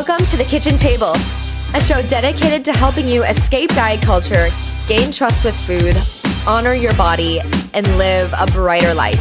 Welcome to The Kitchen Table, a show dedicated to helping you escape diet culture, gain trust with food, honor your body, and live a brighter life.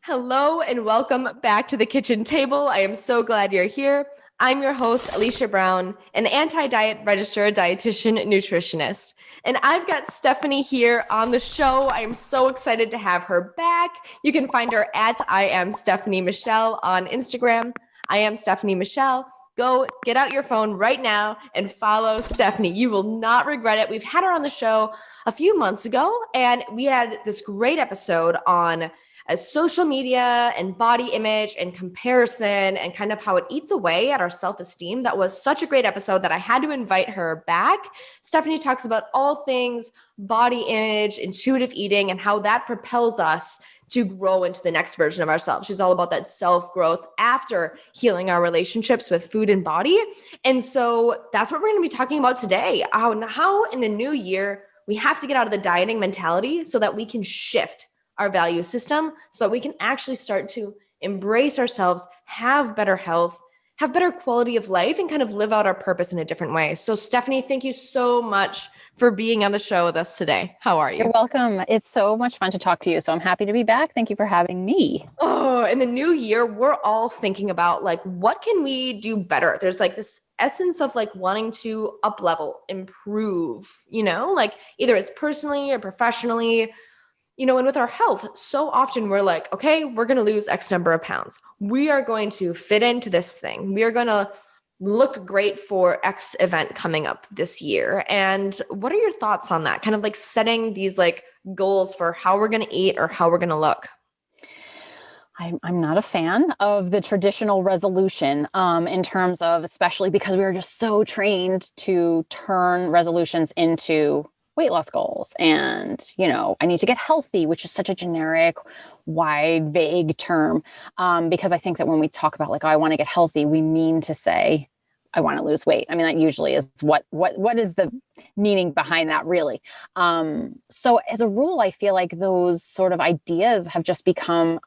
Hello and welcome back to The Kitchen Table. I am so glad you're here. I'm your host, Alicia Brown, an anti-diet registered dietitian nutritionist. And I've got Stefanie here on the show. I am so excited to have her back. You can find her at I am Stefanie Michele on Instagram. I am Stefanie Michele. Go get out your phone right now and follow Stefanie. You will not regret it. We've had her on the show a few months ago, and we had this great episode on social media and body image and comparison and kind of how it eats away at our self-esteem. That was such a great episode that I had to invite her back. Stefanie talks about all things body image, intuitive eating, and how that propels us to grow into the next version of ourselves. She's all about that self-growth after healing our relationships with food and body. And so that's what we're going to be talking about today. How in the new year, we have to get out of the dieting mentality so that we can shift our value system, so that we can actually start to embrace ourselves, have better health, have better quality of life, and kind of live out our purpose in a different way. So Stefanie, thank you so much for being on the show with us today. How are you? You're welcome. It's so much fun to talk to you. So I'm happy to be back. Thank you for having me. Oh, in the new year, we're all thinking about like, what can we do better? There's like this essence of like wanting to up level, improve, like either it's personally or professionally. And with our health, so often we're like, okay, we're going to lose X number of pounds. We are going to fit into this thing. We are going to look great for X event coming up this year. And what are your thoughts on that? Kind of like setting these like goals for how we're going to eat or how we're going to look. I'm not a fan of the traditional resolution in terms of, especially because we are just so trained to turn resolutions into weight loss goals. And, I need to get healthy, which is such a generic, wide, vague term. Because I think that when we talk about like, oh, I want to get healthy, we mean to say, I want to lose weight. I mean, that usually is what is the meaning behind that really. So as a rule, I feel like those sort of ideas have just become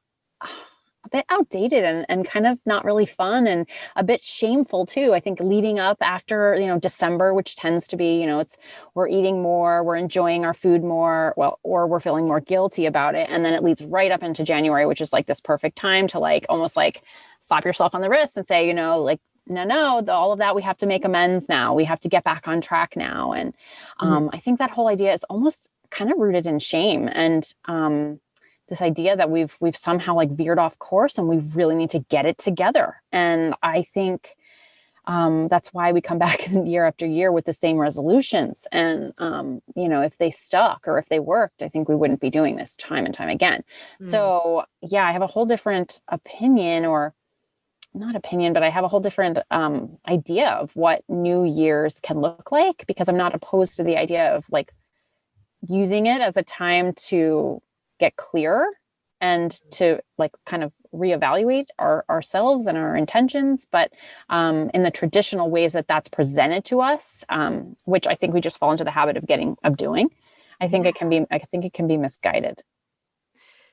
a bit outdated and kind of not really fun and a bit shameful too. I think leading up after, December, which tends to be, we're eating more, we're enjoying our food more, or we're feeling more guilty about it. And then it leads right up into January, which is like this perfect time to like, almost like slap yourself on the wrist and say, like, no, all of that, we have to make amends now. We have to get back on track now. And I think that whole idea is almost kind of rooted in shame. And, this idea that we've somehow like veered off course and we really need to get it together. And I think that's why we come back year after year with the same resolutions. And, if they stuck or if they worked, I think we wouldn't be doing this time and time again. So yeah, I have a whole different opinion, or not opinion, but I have a whole different idea of what New Year's can look like, because I'm not opposed to the idea of like using it as a time to get clearer and to like kind of reevaluate ourselves and our intentions, but in the traditional ways that's presented to us, which I think we just fall into the habit of doing. I think it can be misguided.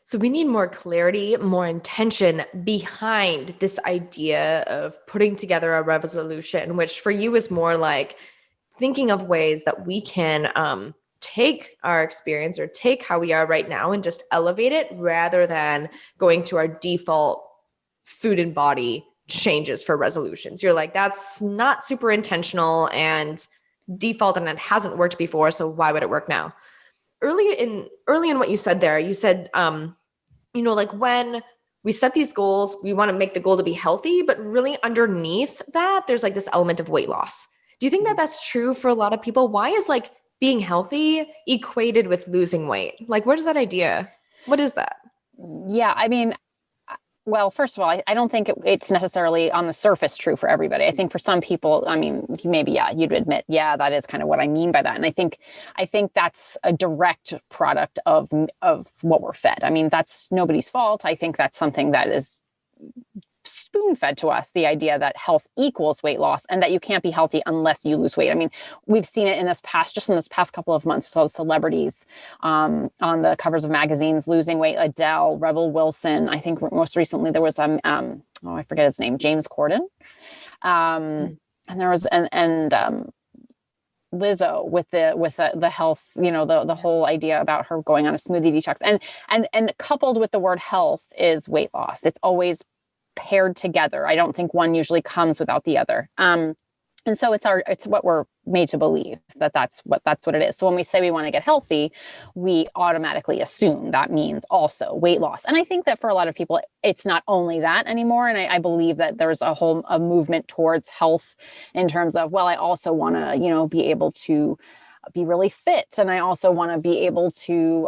So we need more clarity, more intention behind this idea of putting together a resolution, which for you is more like thinking of ways that we can take our experience or take how we are right now and just elevate it, rather than going to our default food and body changes for resolutions. You're like, that's not super intentional and default, and it hasn't worked before, so why would it work now? Early in what you said there, you said, like when we set these goals, we want to make the goal to be healthy, but really underneath that, there's like this element of weight loss. Do you think that that's true for a lot of people? Why is like being healthy equated with losing weight? Like, what is that idea? What is that? Yeah, I mean, well, first of all, I don't think it's necessarily on the surface true for everybody. I think for some people, I mean, maybe, you'd admit, that is kind of what I mean by that. And I think that's a direct product of what we're fed. I mean, that's nobody's fault. I think that's something that is spoon-fed to us the idea that health equals weight loss and that you can't be healthy unless you lose weight. I mean, we've seen it in this past couple of months. We saw celebrities on the covers of magazines losing weight. Adele, Rebel Wilson. I think most recently there was I forget his name, James Corden. And there was Lizzo with the health, the whole idea about her going on a smoothie detox, and coupled with the word health is weight loss. It's always paired together. I don't think one usually comes without the other. And so it's what we're made to believe that's what it is. So when we say we want to get healthy, we automatically assume that means also weight loss. And I think that for a lot of people, it's not only that anymore. And I believe that there's a movement towards health in terms of, well, I also want to, be able to be really fit. And I also want to be able to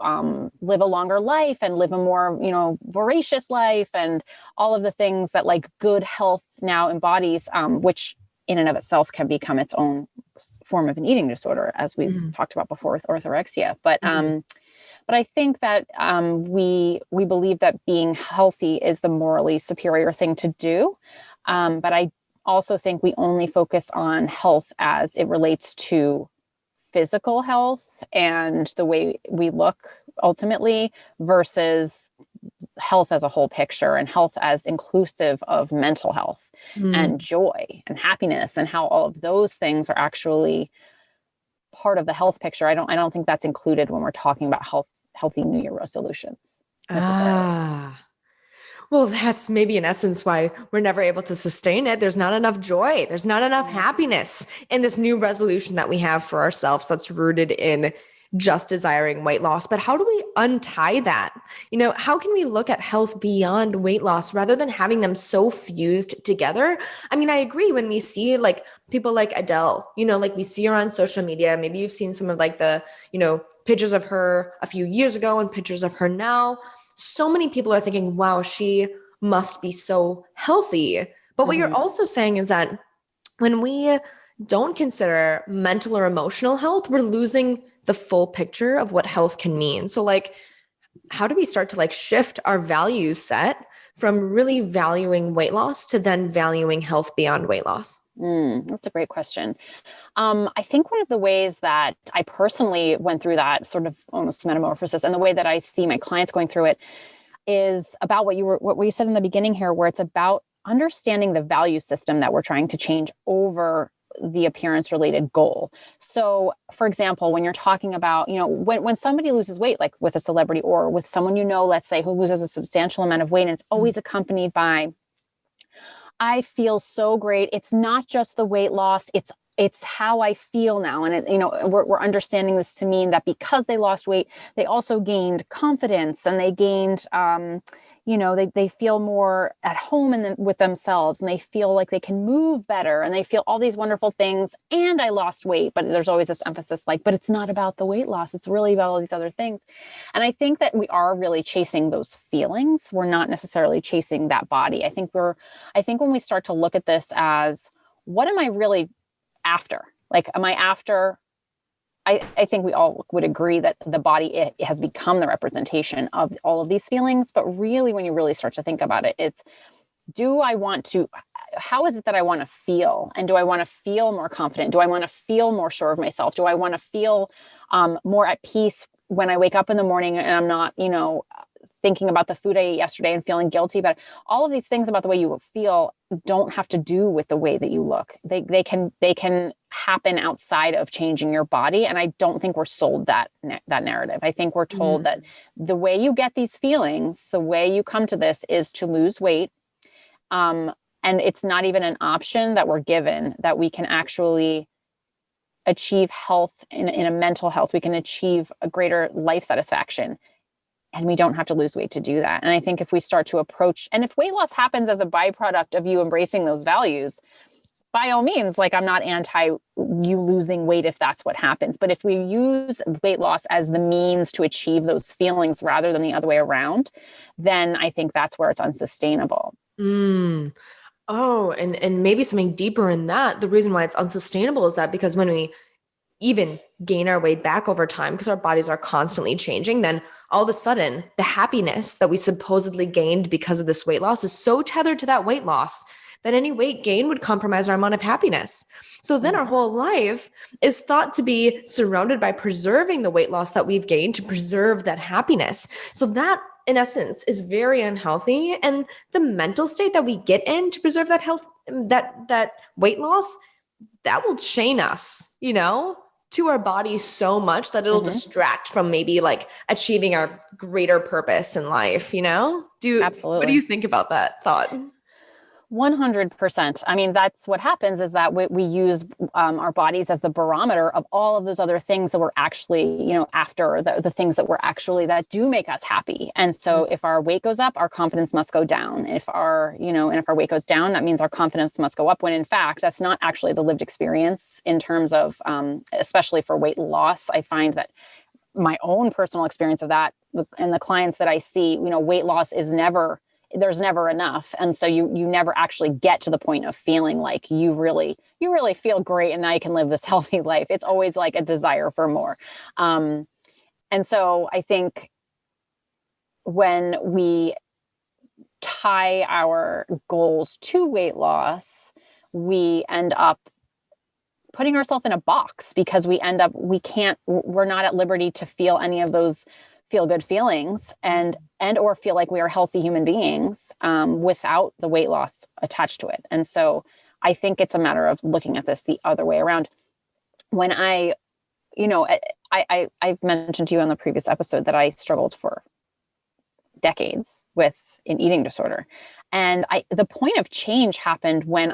live a longer life and live a more, voracious life and all of the things that like good health now embodies, which in and of itself can become its own form of an eating disorder, as we've talked about before with orthorexia. But I think that we believe that being healthy is the morally superior thing to do. But I also think we only focus on health as it relates to physical health and the way we look ultimately versus health as a whole picture and health as inclusive of mental health and joy and happiness and how all of those things are actually part of the health picture. I don't think that's included when we're talking about healthy New Year resolutions necessarily. Well, that's maybe in essence why we're never able to sustain it. There's not enough joy. There's not enough happiness in this new resolution that we have for ourselves that's rooted in just desiring weight loss. But how do we untie that? How can we look at health beyond weight loss rather than having them so fused together? I mean, I agree when we see like people like Adele, like we see her on social media. Maybe you've seen some of like the, pictures of her a few years ago and pictures of her now. So many people are thinking, wow, she must be so healthy. But what you're also saying is that when we don't consider mental or emotional health, we're losing the full picture of what health can mean. So like, how do we start to like shift our value set from really valuing weight loss to then valuing health beyond weight loss? That's a great question. I think one of the ways that I personally went through that sort of almost metamorphosis and the way that I see my clients going through it is about what you said in the beginning here, where it's about understanding the value system that we're trying to change over the appearance related goal. So for example, when you're talking about, when somebody loses weight, like with a celebrity or with someone, let's say who loses a substantial amount of weight, and it's always accompanied by, I feel so great. It's not just the weight loss. It's how I feel now. And we're understanding this to mean that because they lost weight, they also gained confidence and they gained, they feel more at home with themselves and they feel like they can move better and they feel all these wonderful things. And I lost weight, but there's always this emphasis but it's not about the weight loss. It's really about all these other things. And I think that we are really chasing those feelings. We're not necessarily chasing that body. I think when we start to look at this as, what am I really after? Like, am I after, I think we all would agree that the body it has become the representation of all of these feelings. But really, when you really start to think about it, it's, how is it that I want to feel? And do I want to feel more confident? Do I want to feel more sure of myself? Do I want to feel more at peace when I wake up in the morning and I'm not, thinking about the food I ate yesterday and feeling guilty about it? All of these things about the way you feel don't have to do with the way that you look. They can happen outside of changing your body. And I don't think we're sold that narrative. I think we're told that the way you get these feelings, the way you come to this is to lose weight. And it's not even an option that we're given, that we can actually achieve health in a mental health. We can achieve a greater life satisfaction. And we don't have to lose weight to do that. And I think if we start to approach, and if weight loss happens as a byproduct of you embracing those values, by all means, like, I'm not anti you losing weight if that's what happens. But if we use weight loss as the means to achieve those feelings rather than the other way around, then I think that's where it's unsustainable. Oh, and maybe something deeper in that. The reason why it's unsustainable is that because when we even gain our weight back over time because our bodies are constantly changing, then all of a sudden the happiness that we supposedly gained because of this weight loss is so tethered to that weight loss that any weight gain would compromise our amount of happiness. So then our whole life is thought to be surrounded by preserving the weight loss that we've gained to preserve that happiness. So that in essence is very unhealthy. And the mental state that we get in to preserve that health, that weight loss, that will chain us, to our body so much that it'll distract from maybe like achieving our greater purpose in life, Absolutely. What do you think about that thought? 100%. I mean, that's what happens is that we use our bodies as the barometer of all of those other things that we're actually, after the things that we're actually, that do make us happy. And so if our weight goes up, our confidence must go down. If our weight goes down, that means our confidence must go up, when in fact, that's not actually the lived experience in terms of, especially for weight loss. I find that my own personal experience of that and the clients that I see, weight loss is there's never enough. And so you never actually get to the point of feeling like you really feel great and now you can live this healthy life. It's always like a desire for more. And so I think when we tie our goals to weight loss, we end up putting ourselves in a box because we're not at liberty to feel any of those feel good feelings and or feel like we are healthy human beings without the weight loss attached to it. And so I think it's a matter of looking at this the other way around. When I've mentioned to you on the previous episode that I struggled for decades with an eating disorder. And the point of change happened when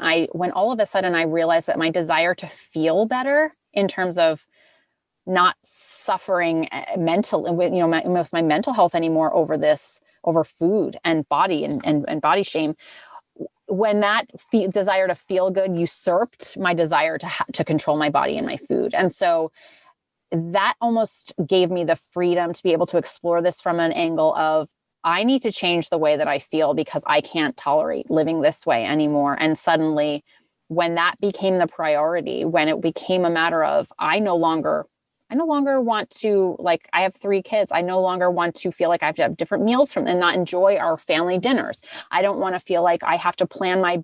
all of a sudden I realized that my desire to feel better in terms of not suffering mentally, with my mental health anymore over food and body and body shame. When that desire to feel good usurped my desire to control my body and my food. And so that almost gave me the freedom to be able to explore this from an angle of, I need to change the way that I feel because I can't tolerate living this way anymore. And suddenly when that became the priority, when it became a matter of, I no longer want to, like, I have 3 kids. I no longer want to feel like I have to have different meals from them and not enjoy our family dinners. I don't want to feel like I have to plan my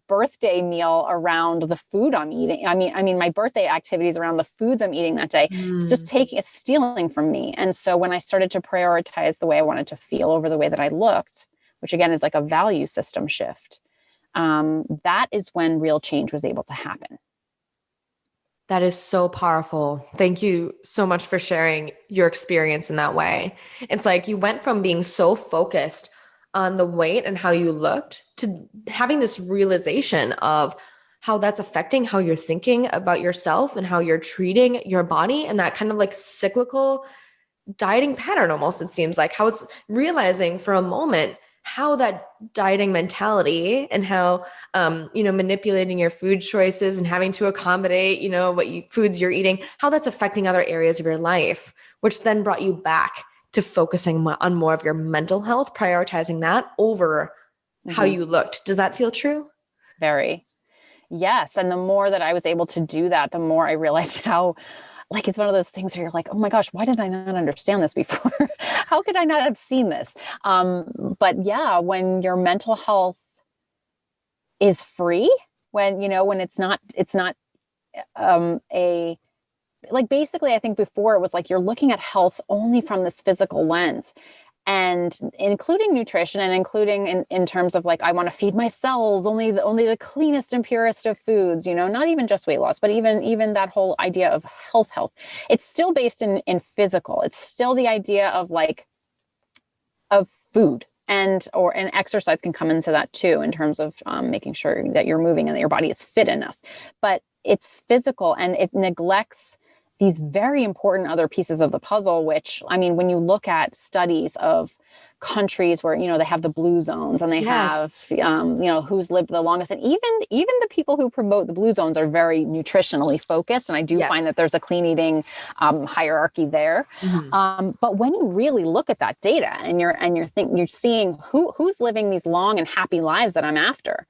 birthday meal around the food I'm eating. I mean, my birthday activities around the foods I'm eating that day. It's stealing from me. And so when I started to prioritize the way I wanted to feel over the way that I looked, which again is like a value system shift, that is when real change was able to happen. That is so powerful. Thank you so much for sharing your experience in that way. It's like you went from being so focused on the weight and how you looked to having this realization of how that's affecting how you're thinking about yourself and how you're treating your body, and that kind of like cyclical dieting pattern almost, it seems like, how it's realizing for a moment how that dieting mentality and how, manipulating your food choices and having to accommodate, foods you're eating, how that's affecting other areas of your life, which then brought you back to focusing on more of your mental health, prioritizing that over how you looked. Does that feel true? Very. Yes. And the more that I was able to do that, the more I realized how, like, it's one of those things where you're like, oh my gosh, why did I not understand this before? How could I not have seen this? But yeah, when your mental health is free, when it's not basically, I think before it was like, you're looking at health only from this physical lens, and including nutrition and including in terms of like, I want to feed my cells only the cleanest and purest of foods, not even just weight loss, but even that whole idea of health. It's still based in physical. It's still the idea of food and exercise can come into that too, in terms of making sure that you're moving and that your body is fit enough, but it's physical and it neglects these very important other pieces of the puzzle, which, I mean, when you look at studies of countries where, they have the blue zones and they have, who's lived the longest, and even the people who promote the blue zones are very nutritionally focused. And I do find that there's a clean eating hierarchy there. But when you really look at that data and you're seeing who's living these long and happy lives that I'm after,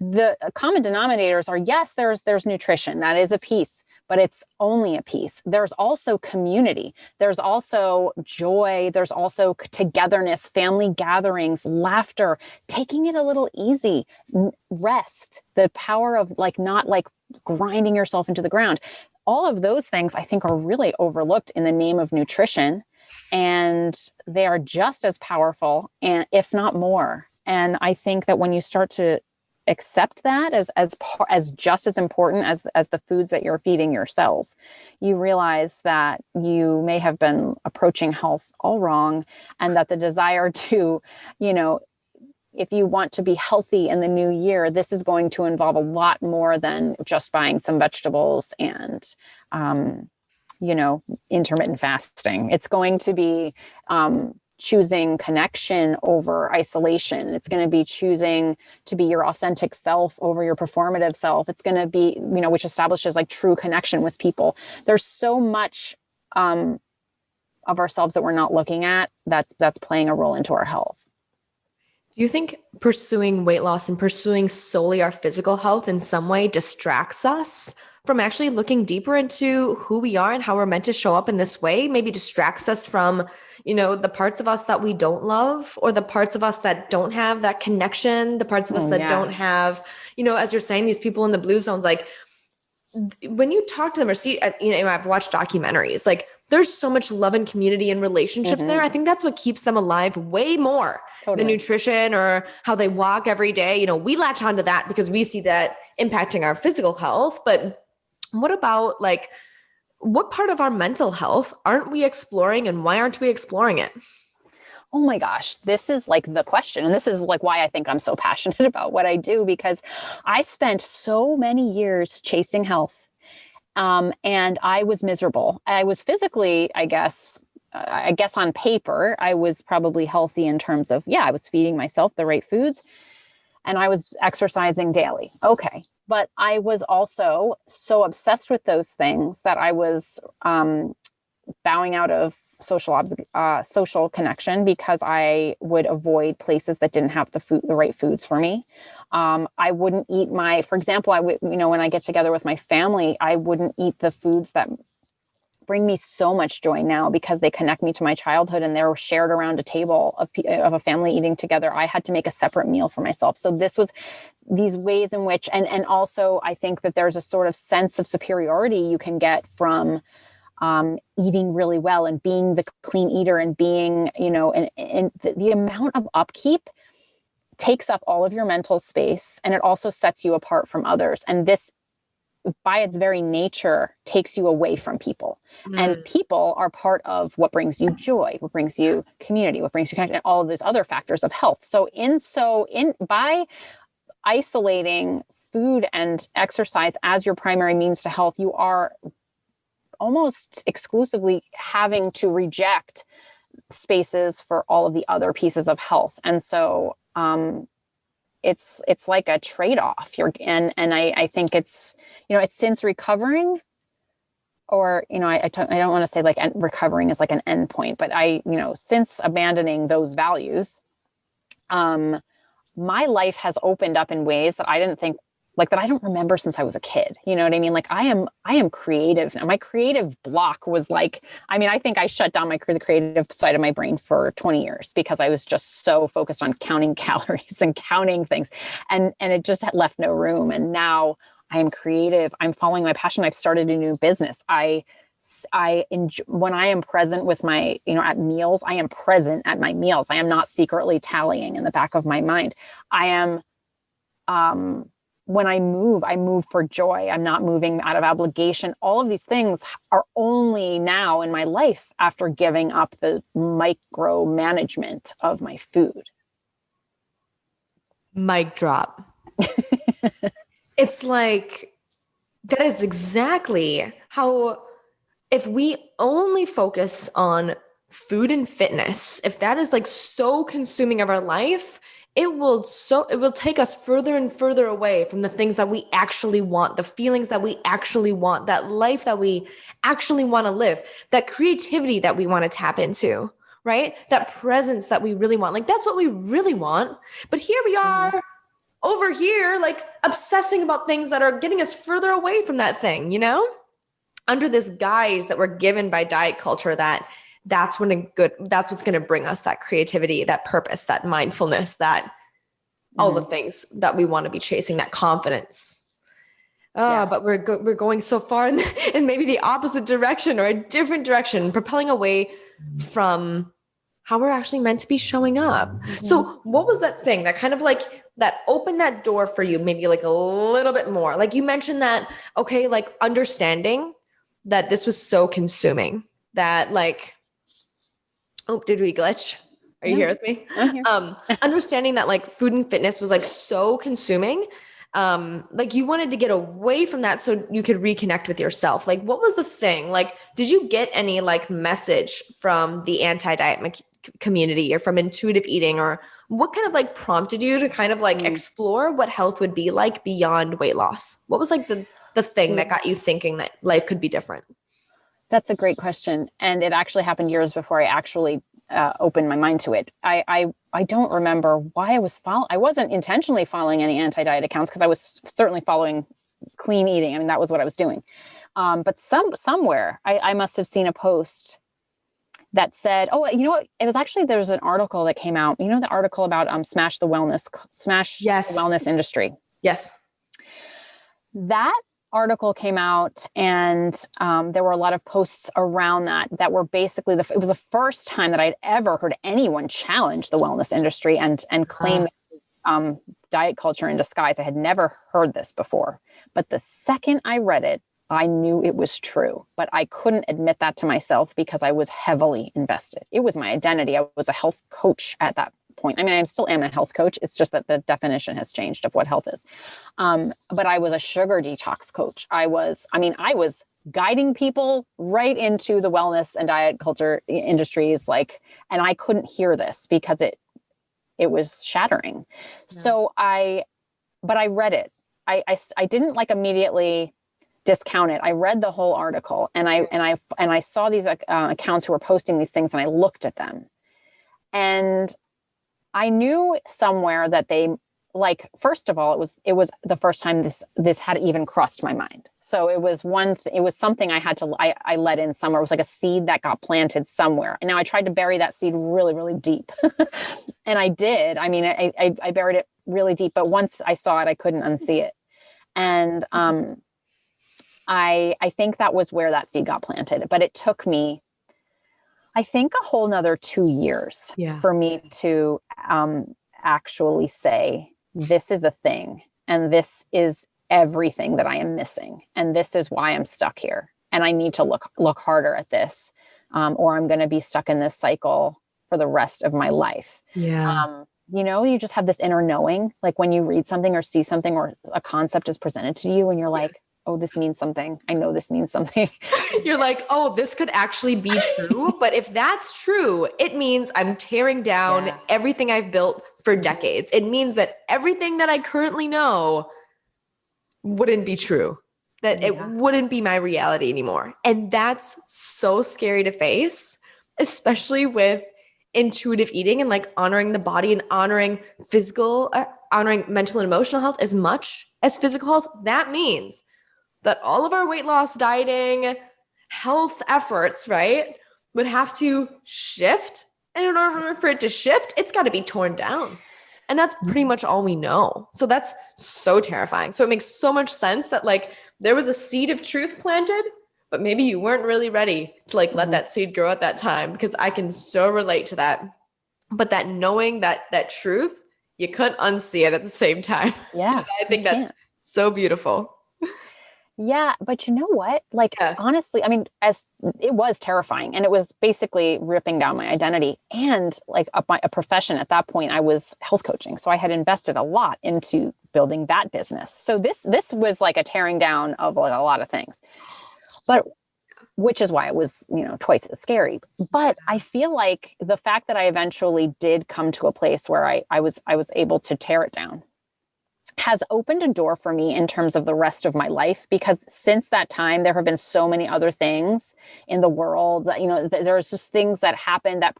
the common denominators are, yes, there's nutrition. That is a piece, but it's only a piece. There's also community. There's also joy. There's also togetherness, family gatherings, laughter, taking it a little easy, rest, the power of like not like grinding yourself into the ground. All of those things I think are really overlooked in the name of nutrition, and they are just as powerful, and if not more. And I think that when you start to accept that as just as important as the foods that you're feeding your cells, you realize that you may have been approaching health all wrong, and that the desire to, if you want to be healthy in the new year, this is going to involve a lot more than just buying some vegetables and, intermittent fasting. It's going to be choosing connection over isolation. It's going to be choosing to be your authentic self over your performative self. It's going to be, which establishes like true connection with people. There's so much of ourselves that we're not looking at that's playing a role into our health. Do you think pursuing weight loss and pursuing solely our physical health in some way distracts us from actually looking deeper into who we are and how we're meant to show up in this way? Maybe distracts us from, the parts of us that we don't love, or the parts of us that don't have that connection, the parts of us that don't have, as you're saying, these people in the blue zones, like when you talk to them or see, I've watched documentaries, like there's so much love and community and relationships there. I think that's what keeps them alive way more than nutrition or how they walk every day. We latch onto that because we see that impacting our physical health. But what about like, what part of our mental health aren't we exploring, and why aren't we exploring it? Oh my gosh, this is like the question. And this is like why I think I'm so passionate about what I do, because I spent so many years chasing health. And I was miserable. I was physically, I guess on paper, I was probably healthy in terms of, I was feeding myself the right foods and I was exercising daily. Okay. But I was also so obsessed with those things that I was bowing out of social connection because I would avoid places that didn't have the right foods for me. I wouldn't eat for example, when I get together with my family, I wouldn't eat the foods that bring me so much joy now because they connect me to my childhood and they're shared around a table of a family eating together. I had to make a separate meal for myself. So this was these ways in which, and also I think that there's a sort of sense of superiority you can get from eating really well and being the clean eater and being, and the amount of upkeep takes up all of your mental space, and it also sets you apart from others. And this, by its very nature, takes you away from people. And people are part of what brings you joy, what brings you community, what brings you connection, and all of those other factors of health. So by isolating food and exercise as your primary means to health, you are almost exclusively having to reject spaces for all of the other pieces of health. And so it's like a trade-off. I think it's, it's since recovering, or, I don't want to say like recovering is like an end point, but since abandoning those values, my life has opened up in ways that I didn't think, like that I don't remember since I was a kid. You know what I mean? Like I am creative. And my creative block was like, I think I shut down the creative side of my brain for 20 years because I was just so focused on counting calories and counting things. And it just had left no room. And now I am creative. I'm following my passion. I've started a new business. I enjoy, when I am present with my, at meals, I am present at my meals. I am not secretly tallying in the back of my mind. I am, when I move for joy. I'm not moving out of obligation. All of these things are only now in my life after giving up the micromanagement of my food. Mic drop. It's like, that is exactly how, if we only focus on food and fitness, if that is like so consuming of our life, it will take us further and further away from the things that we actually want, the feelings that we actually want, that life that we actually want to live, that creativity that we want to tap into, right? That presence that we really want. Like that's what we really want. But here we are over here, like obsessing about things that are getting us further away from that thing, under this guise that we're given by diet culture that's what's going to bring us that creativity, that purpose, that mindfulness, that all the things that we want to be chasing, that confidence. But we're going so far in maybe the opposite direction or a different direction, propelling away from how we're actually meant to be showing up. So what was that thing that kind of like that opened that door for you, maybe like a little bit more? Like you mentioned that, okay, like understanding that this was so consuming that like, oh, did we glitch? Are you here with me? I'm here. Understanding that like food and fitness was like so consuming. Like you wanted to get away from that so you could reconnect with yourself. Like what was the thing? Like, did you get any like message from the anti-diet community or from intuitive eating, or what kind of like prompted you to kind of like explore what health would be like beyond weight loss? What was like the thing that got you thinking that life could be different? That's a great question. And it actually happened years before I actually opened my mind to it. I don't remember why I wasn't intentionally following any anti-diet accounts because I was certainly following clean eating. I mean, that was what I was doing. But somewhere I must have seen a post that said, oh, you know what? It was actually, there was an article that came out, the article about Smash the wellness industry. Yes. That article came out and there were a lot of posts around that were basically it was the first time that I'd ever heard anyone challenge the wellness industry and claim diet culture in disguise. I had never heard this before, but the second I read it, I knew it was true, but I couldn't admit that to myself because I was heavily invested. It was my identity. I was a health coach at that point. I mean, I still am a health coach. It's just that the definition has changed of what health is. But I was a sugar detox coach. I was guiding people right into the wellness and diet culture industries, and I couldn't hear this because it was shattering. Yeah. So I read it. I didn't immediately discount it. I read the whole article and I saw these accounts who were posting these things and I looked at them and I knew somewhere that they first of all, it was the first time this had even crossed my mind. So it was it was something I let in somewhere. It was like a seed that got planted somewhere. And now I tried to bury that seed really, really deep. And I did. I mean, I buried it really deep, but once I saw it, I couldn't unsee it. And I think that was where that seed got planted, but it took me, I think, a whole nother 2 years for me to actually say, this is a thing, and this is everything that I am missing, and this is why I'm stuck here, and I need to look harder at this, or I'm going to be stuck in this cycle for the rest of my life. Yeah. You just have this inner knowing, like when you read something or see something or a concept is presented to you, and you're like, oh, this means something. I know this means something. You're like, oh, this could actually be true. But if that's true, it means I'm tearing down everything I've built for decades. It means that everything that I currently know wouldn't be true, that it wouldn't be my reality anymore. And that's so scary to face, especially with intuitive eating and honoring the body and honoring mental and emotional health as much as physical health. That means that all of our weight loss, dieting, health efforts, right, would have to shift. And in order for it to shift, it's got to be torn down. And that's pretty much all we know. So that's so terrifying. So it makes so much sense that there was a seed of truth planted, but maybe you weren't really ready to let that seed grow at that time, because I can so relate to that. But that knowing that truth, you couldn't unsee it at the same time. Yeah. I think that's so beautiful. Yeah. But you know what? Honestly, I mean, as it was terrifying, and it was basically ripping down my identity and a profession. At that point, I was health coaching. So I had invested a lot into building that business. So this was like a tearing down of a lot of things, but which is why it was, twice as scary. But I feel like the fact that I eventually did come to a place where I was able to tear it down has opened a door for me in terms of the rest of my life, because since that time, there have been so many other things in the world that, there's just things that happen that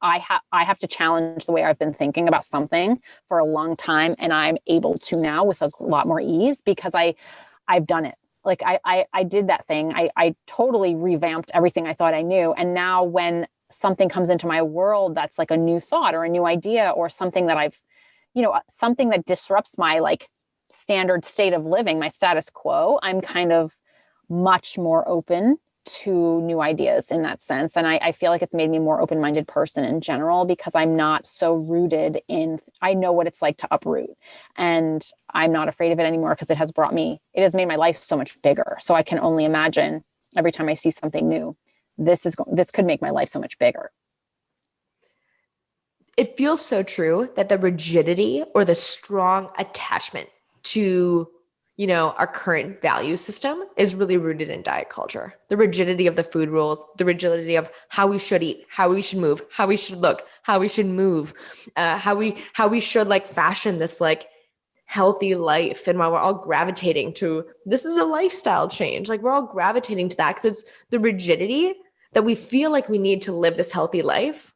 I have to challenge the way I've been thinking about something for a long time. And I'm able to now with a lot more ease because I've done it. Like I did that thing. I totally revamped everything I thought I knew. And now when something comes into my world, that's like a new thought or a new idea or something that something that disrupts my like standard state of living, my status quo, I'm kind of much more open to new ideas in that sense. And I feel like it's made me a more open-minded person in general because I'm not so rooted in, I know what it's like to uproot and I'm not afraid of it anymore because it has made my life so much bigger. So I can only imagine every time I see something new, this could make my life so much bigger. It feels so true that the rigidity or the strong attachment to our current value system is really rooted in diet culture. The rigidity of the food rules, the rigidity of how we should eat, how we should move, how we should look, how we should move, how we should like fashion this like healthy life. And while we're all gravitating to, this is a lifestyle change. Like we're all gravitating to that because it's the rigidity that we feel like we need to live this healthy life.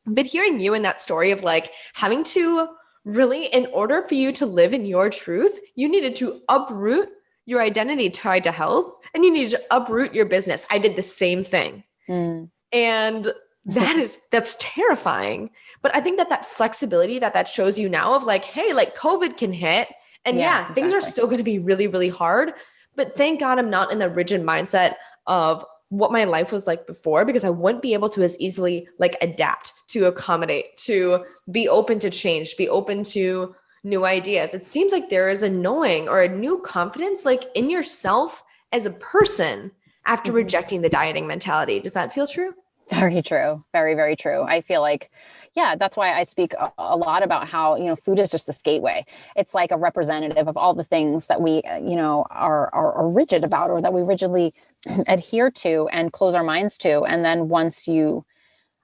But hearing you in that story of like having to really, in order for you to live in your truth, you needed to uproot your identity tied to health and you needed to uproot your business. I did the same thing. And that's terrifying. But I think that flexibility that shows you now of like, hey, like COVID can hit and exactly. Things are still going to be really, really hard. But thank God I'm not in the rigid mindset of what my life was like before, because I wouldn't be able to as easily like adapt, to accommodate, to be open to change, be open to new ideas. It seems like there is a knowing or a new confidence like in yourself as a person after rejecting the dieting mentality. Does that feel true? Very true. Very, very true. I feel like, that's why I speak a lot about how, food is just this gateway. It's like a representative of all the things that we, are rigid about or that we rigidly adhere to and close our minds to. And then once you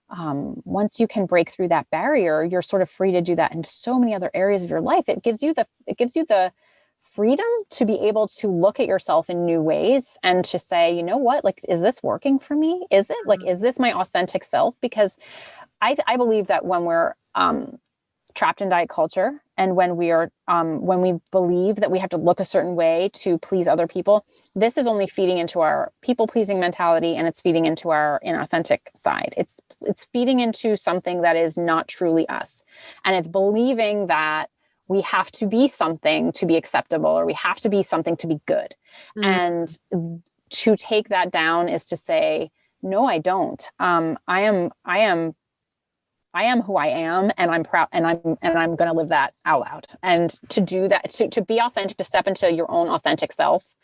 can break through that barrier, you're sort of free to do that in so many other areas of your life. It gives you the freedom to be able to look at yourself in new ways and to say, you know what, like, is this working for me? Is it like, is this my authentic self? Because I believe that when we're trapped in diet culture and when we believe that we have to look a certain way to please other people, this is only feeding into our people pleasing mentality and it's feeding into our inauthentic side. It's feeding into something that is not truly us. And it's believing that we have to be something to be acceptable or we have to be something to be good. And to take that down is to say, no, I don't. I am who I am and I'm proud and I'm going to live that out loud. And to do that, to be authentic, to step into your own authentic self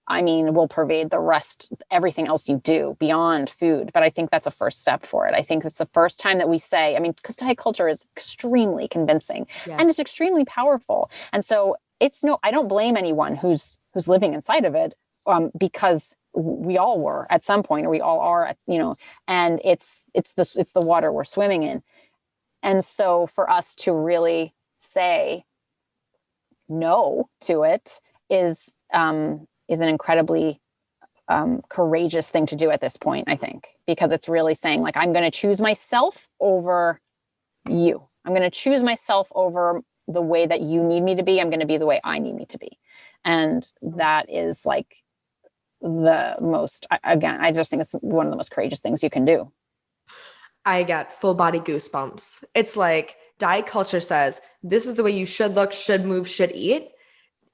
will pervade the rest, everything else you do beyond food. But I think that's a first step for it. I think it's the first time that we say, because diet culture is extremely convincing and it's extremely powerful. And so I don't blame anyone who's living inside of it because we all were at some point, or we all are, and it's the water we're swimming in. And so for us to really say no to it is an incredibly courageous thing to do at this point, I think, because it's really saying like, I'm going to choose myself over you. I'm going to choose myself over the way that you need me to be. I'm going to be the way I need me to be. And that is like the most, again, I just think it's one of the most courageous things you can do. I got full body goosebumps. It's like diet culture says, this is the way you should look, should move, should eat.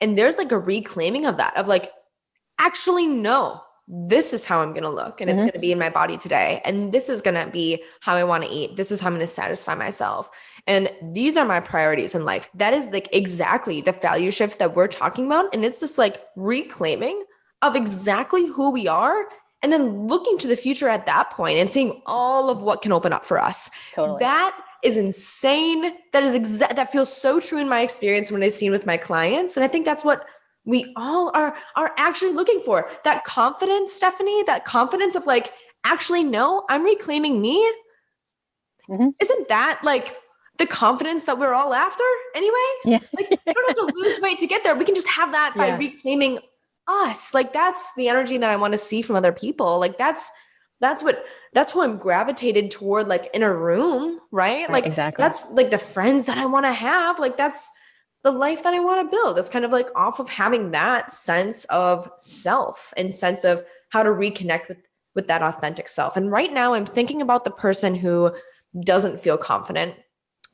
And there's like a reclaiming of that, of like, actually, no, this is how I'm going to look. And it's going to be in my body today. And this is going to be how I want to eat. This is how I'm going to satisfy myself. And these are my priorities in life. That is like exactly the value shift that we're talking about. And it's just like reclaiming of exactly who we are. And then looking to the future at that point and seeing all of what can open up for us. Totally. That is insane. That feels so true in my experience when I've seen with my clients. And I think that's what we all are actually looking for. That confidence, Stefanie, that confidence of like, actually, no, I'm reclaiming me. Isn't that like the confidence that we're all after anyway? Yeah. Like you don't have to lose weight to get there. We can just have that by reclaiming us. Like that's the energy that I want to see from other people. Like that's that's who I'm gravitated toward, like in a room, right? Right, Like exactly. that's like the friends that I want to have. Like that's the life that I want to build. It's kind of like off of having that sense of self and sense of how to reconnect with that authentic self. And right now I'm thinking about the person who doesn't feel confident,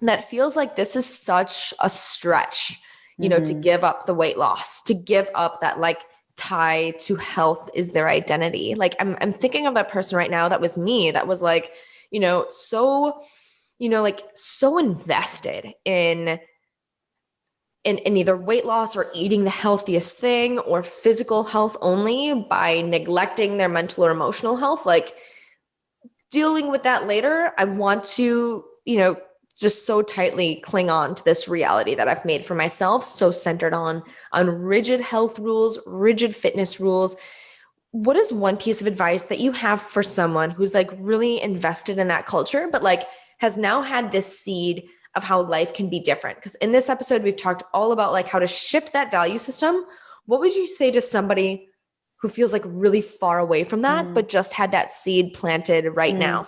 that feels like this is such a stretch, to give up the weight loss, to give up that like tie to health is their identity. Like I'm thinking of that person right now. That was me. That was like, so, like so invested in either weight loss or eating the healthiest thing or physical health only by neglecting their mental or emotional health. Like dealing with that later, I want to, just so tightly cling on to this reality that I've made for myself, so centered on rigid health rules, rigid fitness rules. What is one piece of advice that you have for someone who's like really invested in that culture, but like has now had this seed of how life can be different? Because in this episode, we've talked all about like how to shift that value system. What would you say to somebody who feels like really far away from that, but just had that seed planted right now?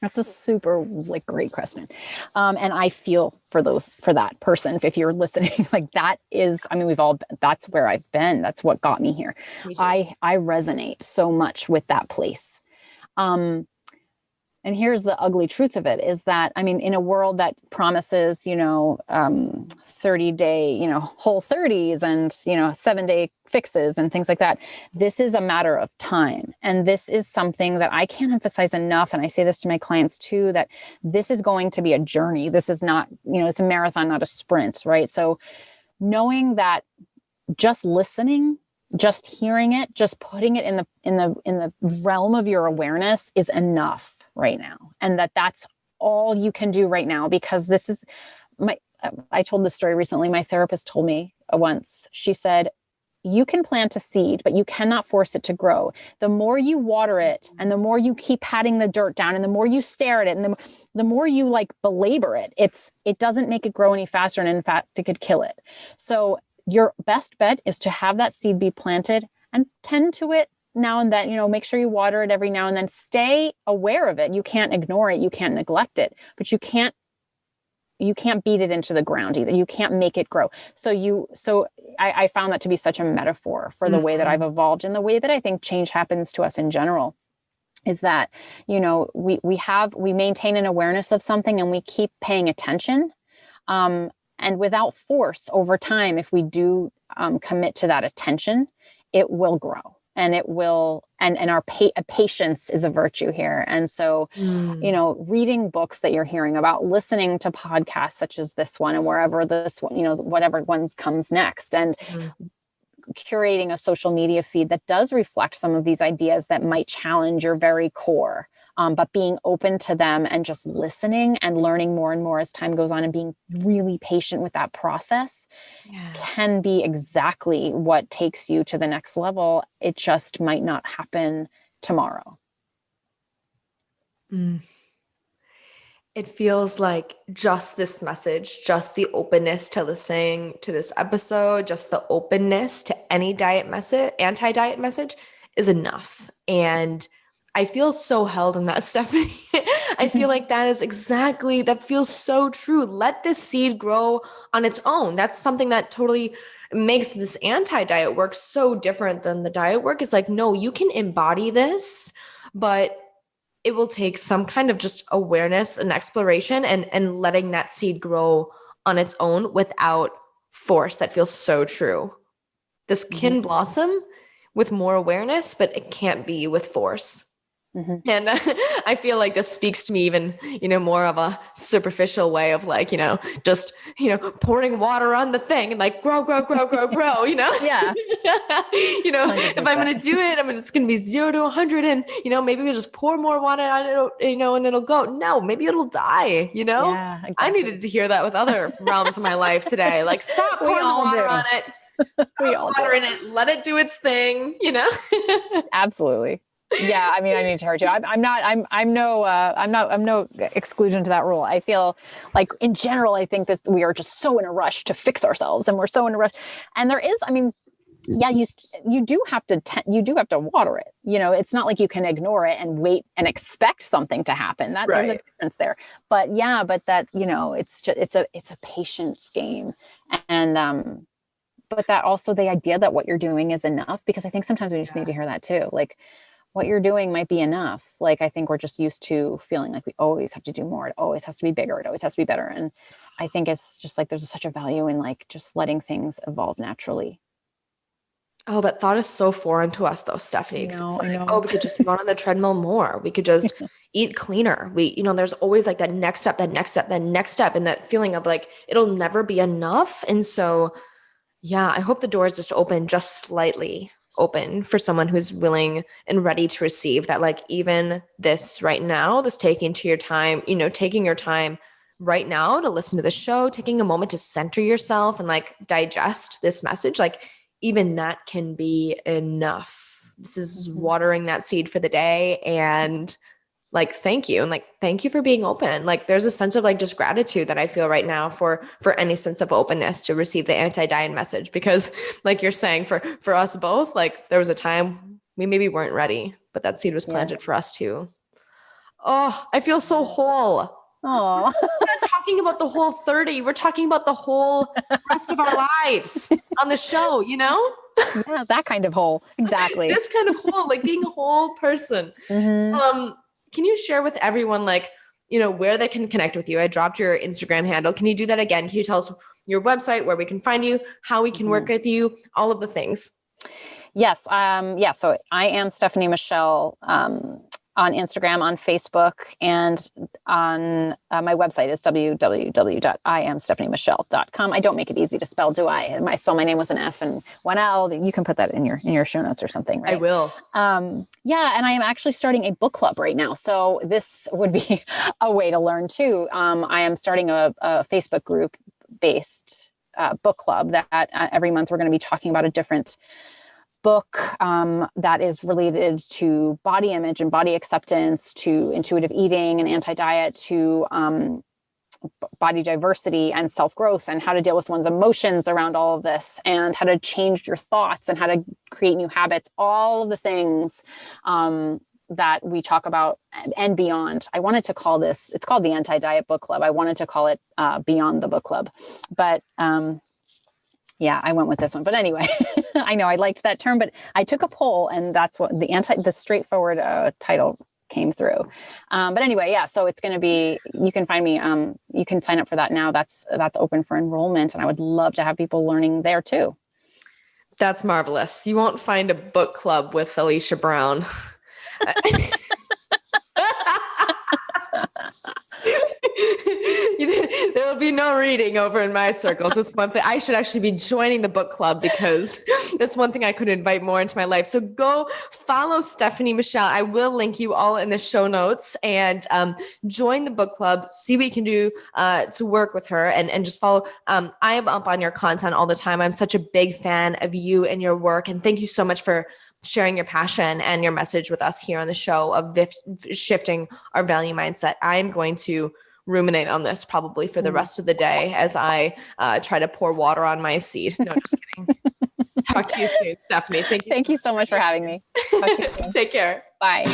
That's a super like great question. And I feel for that person. If you're listening, like that is, I mean, that's where I've been. That's what got me here. Me too. I resonate so much with that place. And here's the ugly truth of it is that, I mean, in a world that promises, 30-day, whole 30s and, 7-day fixes and things like that, this is a matter of time. And this is something that I can't emphasize enough. And I say this to my clients too, that this is going to be a journey. This is not, it's a marathon, not a sprint, right? So knowing that just listening, just hearing it, just putting it in the realm of your awareness is enough right now. And that's all you can do right now, because this is I told this story recently. My therapist told me once, she said, you can plant a seed, but you cannot force it to grow. The more you water it and the more you keep patting the dirt down and the more you stare at it and the more you like belabor it, it doesn't make it grow any faster. And in fact, it could kill it. So your best bet is to have that seed be planted and tend to it now and then, make sure you water it every now and then. Stay aware of it. You can't ignore it. You can't neglect it, but you can't beat it into the ground either. You can't make it grow. So I found that to be such a metaphor for the way that I've evolved and the way that I think change happens to us in general is that, we maintain an awareness of something and we keep paying attention. And without force over time, if we do commit to that attention, it will grow. And it will, and our patience is a virtue here. And so, reading books that you're hearing about, listening to podcasts such as this one and wherever this one, whatever one comes next, and curating a social media feed that does reflect some of these ideas that might challenge your very core. But being open to them and just listening and learning more and more as time goes on and being really patient with that process can be exactly what takes you to the next level. It just might not happen tomorrow. It feels like just this message, just the openness to listening to this episode, just the openness to any anti-diet message is enough. And I feel so held in that, Stephanie. I feel like that feels so true. Let this seed grow on its own. That's something that totally makes this anti-diet work so different than the diet work. It's like, no, you can embody this, but it will take some kind of just awareness and exploration and letting that seed grow on its own without force. That feels so true. This can blossom with more awareness, but it can't be with force. And I feel like this speaks to me even, more of a superficial way of like, just, pouring water on the thing and like grow, grow, grow, grow, grow, Yeah. If I'm going to do it, it's going to be 0 to 100 and, maybe we just pour more water on it, and it'll go. No, maybe it'll die, Yeah, exactly. I needed to hear that with other realms of my life today. Like stop pouring the water on it. We all water in it. Let it do its thing, Absolutely. Yeah. I mean, I need to hurt you. I'm no exclusion to that rule. I feel like in general, I think we are just so in a rush to fix ourselves and we're so in a rush. And there is, yeah, you do have to water it. It's not like you can ignore it and wait and expect something to happen. That There's a Right. difference there. But yeah, but that, it's just it's a patience game. And but that also, the idea that what you're doing is enough, because I think sometimes we just need to hear that too. Like, what you're doing might be enough. Like, I think we're just used to feeling like we always have to do more. It always has to be bigger. It always has to be better. And I think it's just like, there's such a value in like just letting things evolve naturally. Oh, that thought is so foreign to us though, Stephanie. 'Cause it's I like, oh, know. we could just run on the treadmill more. We could just eat cleaner. There's always like that next step, that next step, that next step, and that feeling of like it'll never be enough. And so, yeah, I hope the door is just open, just slightly open for someone who's willing and ready to receive that, like even this right now, this taking your time right now to listen to the show, taking a moment to center yourself and like digest this message, like even that can be enough. This is watering that seed for the day. And like, thank you. And like, thank you for being open. Like, there's a sense of like just gratitude that I feel right now for any sense of openness to receive the anti-diet message, because like you're saying, for us both, like there was a time we maybe weren't ready, but that seed was planted for us too. Oh, I feel so whole. Oh, We're not talking about the whole 30. We're talking about the whole rest of our lives on the show, yeah, that kind of hole. Exactly. This kind of whole, like being a whole person. Can you share with everyone, like, where they can connect with you? I dropped your Instagram handle. Can you do that again? Can you tell us your website, where we can find you, how we can work with you, all of the things? Yes. So I am Stefanie Michele, on Instagram, on Facebook, and on my website is www.iamstephaniemichele.com. I don't make it easy to spell, do I? I spell my name with an F and one L. You can put that in your show notes or something, right? I will. Yeah, and I am actually starting a book club right now. So this would be a way to learn too. I am starting a Facebook group based book club that every month we're going to be talking about a different book that is related to body image and body acceptance, to intuitive eating and anti-diet, to body diversity and self-growth, and how to deal with one's emotions around all of this, and how to change your thoughts and how to create new habits, all of the things that we talk about and beyond. I wanted to call this, it's called the Anti-Diet Book Club. I wanted to call it Beyond the Book Club, but yeah, I went with this one. But anyway, I know I liked that term, but I took a poll and that's what the straightforward title came through. But anyway, yeah, so it's going to be, you can find me, you can sign up for that now. That's open for enrollment. And I would love to have people learning there too. That's marvelous. You won't find a book club with Alicia Brown. There will be no reading over in my circles. This one thing, I should actually be joining the book club, because that's one thing I could invite more into my life. So go follow Stefanie Michele. I will link you all in the show notes, and join the book club. See what you can do to work with her, and just follow. I am up on your content all the time. I'm such a big fan of you and your work, and thank you so much for sharing your passion and your message with us here on the show of shifting our value mindset. I'm going to ruminate on this probably for the rest of the day as I try to pour water on my seed. No, just kidding. Talk to you soon, Stefanie. Thank you. Thank you so much for having me. Take care. Bye.